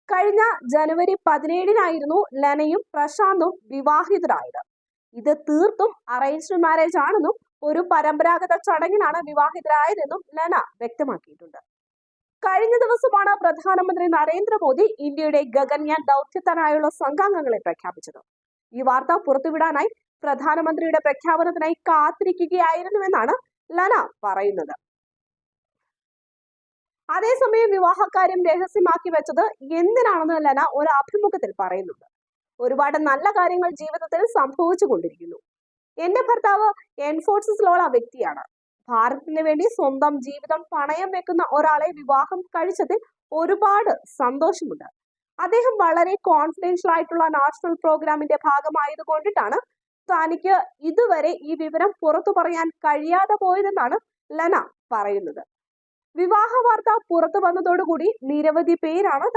കഴിഞ്ഞ ജനുവരി 17-നായിരുന്നു ലെനയും പ്രശാന്തും വിവാഹിതരായത്. ഇത് തീർത്തും അറേഞ്ച്ഡ് മാരേജ് ആണെന്നും ഒരു പരമ്പരാഗത ചടങ്ങിനാണ് വിവാഹിതരായതെന്നും ലെന വ്യക്തമാക്കിയിട്ടുണ്ട്. കഴിഞ്ഞ ദിവസമാണ് പ്രധാനമന്ത്രി നരേന്ദ്രമോദി ഇന്ത്യയുടെ ഗഗൻയാൻ ദൗത്യത്തിനായുള്ള സംഘാംഗങ്ങളെ പ്രഖ്യാപിച്ചത്. ഈ വാർത്ത പുറത്തുവിടാനായി പ്രധാനമന്ത്രിയുടെ പ്രഖ്യാപനത്തിനായി കാത്തിരിക്കുകയായിരുന്നുവെന്നാണ് ലെന പറയുന്നത്. അതേസമയം വിവാഹകാര്യം രഹസ്യമാക്കി വെച്ചത് എന്തിനാണെന്ന് ലെന ഒരു അഭിമുഖത്തിൽ പറയുന്നുണ്ട്. ഒരുപാട് നല്ല കാര്യങ്ങൾ ജീവിതത്തിൽ സംഭവിച്ചുകൊണ്ടിരിക്കുന്നു. എന്റെ ഭർത്താവ് എൻഫോഴ്സസിലുള്ള വ്യക്തിയാണ്. ഭാരതത്തിന് വേണ്ടി സ്വന്തം ജീവിതം പണയം വെക്കുന്ന ഒരാളെ വിവാഹം കഴിച്ചതിൽ ഒരുപാട് സന്തോഷമുണ്ട്. അദ്ദേഹം വളരെ കോൺഫിഡൻഷ്യൽ ആയിട്ടുള്ള നാഷണൽ പ്രോഗ്രാമിന്റെ ഭാഗമായതുകൊണ്ടിട്ടാണ് തനിക്ക് ഇതുവരെ ഈ വിവരം പുറത്തു പറയാൻ കഴിയാതെ പോയതെന്നാണ് ലെന പറയുന്നത്. വിവാഹ വാർത്ത പുറത്തു വന്നതോടുകൂടി നിരവധി പേരാണ്